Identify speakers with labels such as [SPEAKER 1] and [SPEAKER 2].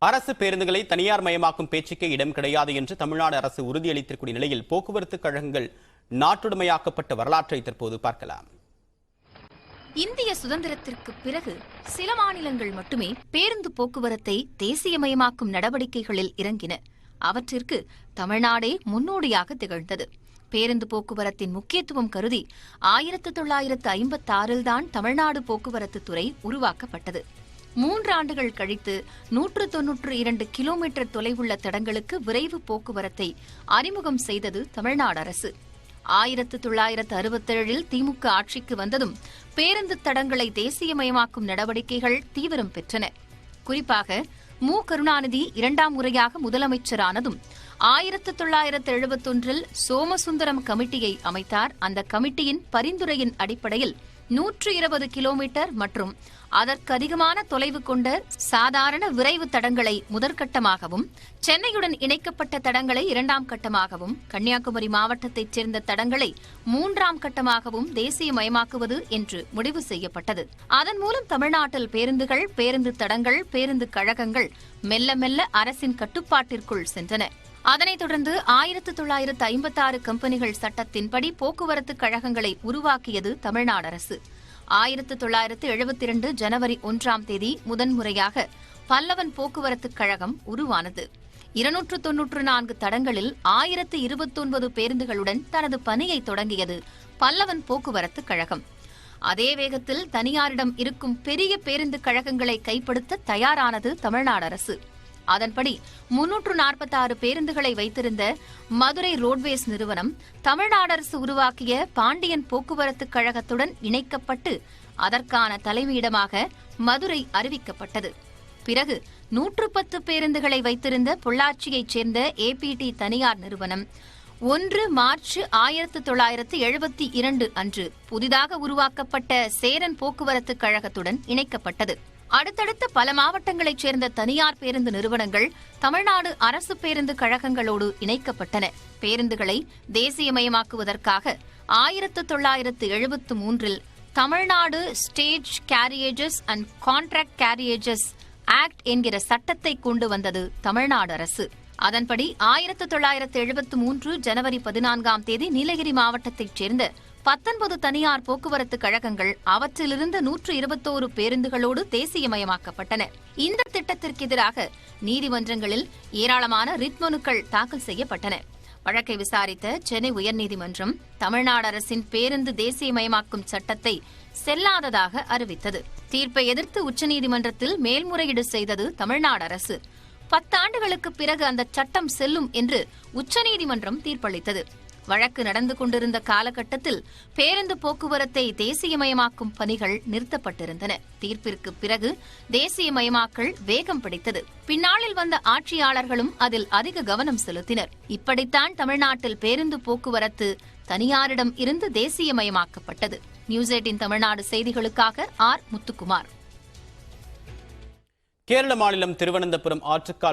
[SPEAKER 1] அரசு பேருந்துகளை தனியார் மயமாக்கும் பேச்சுக்கே இடம் கிடையாது என்று தமிழ்நாடு அரசு உறுதியளித்திருக்கூடிய நிலையில் போக்குவரத்து கழகங்கள் நாட்டுடைமையாக்கப்பட்ட வரலாற்றை தற்போது பார்க்கலாம்.
[SPEAKER 2] இந்திய சுதந்திரத்திற்கு பிறகு சில மாநிலங்கள் மட்டுமே பேருந்து போக்குவரத்தை தேசியமயமாக்கும் நடவடிக்கைகளில் இறங்கின. அவற்றிற்கு தமிழ்நாடே முன்னோடியாக திகழ்ந்தது. பேருந்து போக்குவரத்தின் முக்கியத்துவம் கருதி 1956 தான் தமிழ்நாடு போக்குவரத்து துறை உருவாக்கப்பட்டது. 3 ஆண்டுகள் கழித்து 192 கிலோமீட்டர் தொலைவுள்ள தடங்களுக்கு விரைவு போக்குவரத்தை அறிமுகம் செய்தது தமிழ்நாடு அரசு. 1967 திமுக ஆட்சிக்கு வந்ததும் பேருந்து தடங்களை தேசியமயமாக்கும் நடவடிக்கைகள் தீவிரம் பெற்றன. குறிப்பாக மு. கருணாநிதி 2ஆம் முறையாக முதலமைச்சரானதும் 1971 சோமசுந்தரம் கமிட்டியை அமைத்தார். அந்த கமிட்டியின் பரிந்துரையின் அடிப்படையில் 120 கிலோமீட்டர் மற்றும் அதற்கு அதிகமான தொலைவு கொண்ட சாதாரண விரைவு தடங்களை முதற்கட்டமாகவும், சென்னையுடன் இணைக்கப்பட்ட தடங்களை 2ஆம் கட்டமாகவும், கன்னியாகுமரி மாவட்டத்தைச் சேர்ந்த தடங்களை 3ஆம் கட்டமாகவும் தேசியமயமாக்குவது என்று முடிவு செய்யப்பட்டது. அதன் மூலம் தமிழ்நாட்டில் பேருந்துகள், பேருந்து தடங்கள், பேருந்து கழகங்கள் மெல்ல மெல்ல அரசின் கட்டுப்பாட்டிற்குள் சென்றன. அதனைத் தொடர்ந்து 1956 கம்பெனிகள் சட்டத்தின்படி போக்குவரத்து கழகங்களை உருவாக்கியது தமிழ்நாடு அரசு. 1972 ஜனவரி 1ஆம் தேதி முதன்முறையாக பல்லவன் போக்குவரத்து கழகம் உருவானது. 294 தடங்களில் 1029 பேருந்துகளுடன் தனது பணியை தொடங்கியது பல்லவன் போக்குவரத்து கழகம். அதே வேகத்தில் தனியாரிடம் இருக்கும் பெரிய பேருந்து கழகங்களை கைப்படுத்த தயாரானது தமிழ்நாடு அரசு. அதன்படி 346 பேருந்துகளை வைத்திருந்த மதுரை ரோட்வேஸ் நிறுவனம் தமிழ்நாடு அரசு உருவாக்கிய பாண்டியன் போக்குவரத்து கழகத்துடன் இணைக்கப்பட்டு அதற்கான தலைமையிடமாக மதுரை அறிவிக்கப்பட்டது. பிறகு 110 பேருந்துகளை வைத்திருந்த பொள்ளாச்சியைச் சேர்ந்த ஏபிடி தனியார் நிறுவனம் 1 மார்ச் 1972 அன்று புதிதாக உருவாக்கப்பட்ட சேரன் போக்குவரத்து கழகத்துடன் இணைக்கப்பட்டது. அடுத்தடுத்த பல மாவட்டங்களைச் சேர்ந்த தனியார் பேருந்து நிறுவனங்கள் தமிழ்நாடு அரசு பேருந்து கழகங்களோடு இணைக்கப்பட்டன. பேருந்துகளை தேசியமயமாக்குவதற்காக 1973 Tamil Nadu state carriages and contract carriages act என்கிற சட்டத்தை கொண்டு வந்தது தமிழ்நாடு அரசு. அதன்படி 1973 ஜனவரி 14ஆம் தேதி நீலகிரி மாவட்டத்தைச் சேர்ந்த 19 தனியார் போக்குவரத்து கழகங்கள் அவற்றிலிருந்து 121 பேருந்துகளோடு தேசியமயமாக்கப்பட்டன. இந்த திட்டத்திற்கு எதிராக நீதிமன்றங்களில் ஏராளமான ரிட் மனுக்கள் தாக்கல் செய்யப்பட்டன. வழக்கை விசாரித்த சென்னை உயர்நீதிமன்றம் தமிழ்நாடு அரசின் பேருந்து தேசியமயமாக்கும் சட்டத்தை செல்லாததாக அறிவித்தது. தீர்ப்பை எதிர்த்து உச்சநீதிமன்றத்தில் மேல்முறையீடு செய்தது தமிழ்நாடு அரசு. 10 ஆண்டுகளுக்கு பிறகு அந்த சட்டம் செல்லும் என்று உச்சநீதிமன்றம் தீர்ப்பளித்தது. வழக்கு நடந்து கொண்டிருந்த காலகட்டத்தில் பேருந்து போக்குவரத்தை தேசியமயமாக்கும் பணிகள் நிறுத்தப்பட்டிருந்தன. தீர்ப்பிற்கு பிறகு தேசியமயமாக்கல் வேகம் பிடித்தது. பின்னாளில் வந்த ஆட்சியாளர்களும் அதில் அதிக கவனம் செலுத்தினர். இப்படித்தான் தமிழ்நாட்டில் பேருந்து போக்குவரத்து தனியாரிடம் இருந்து தேசியமயமாக்கப்பட்டது. நியூஸ் 18 தமிழ்நாடு செய்திகளுக்காக ஆர். முத்துக்குமார்.
[SPEAKER 1] கேரள மாநிலம் திருவனந்தபுரம் ஆற்றுக்கால்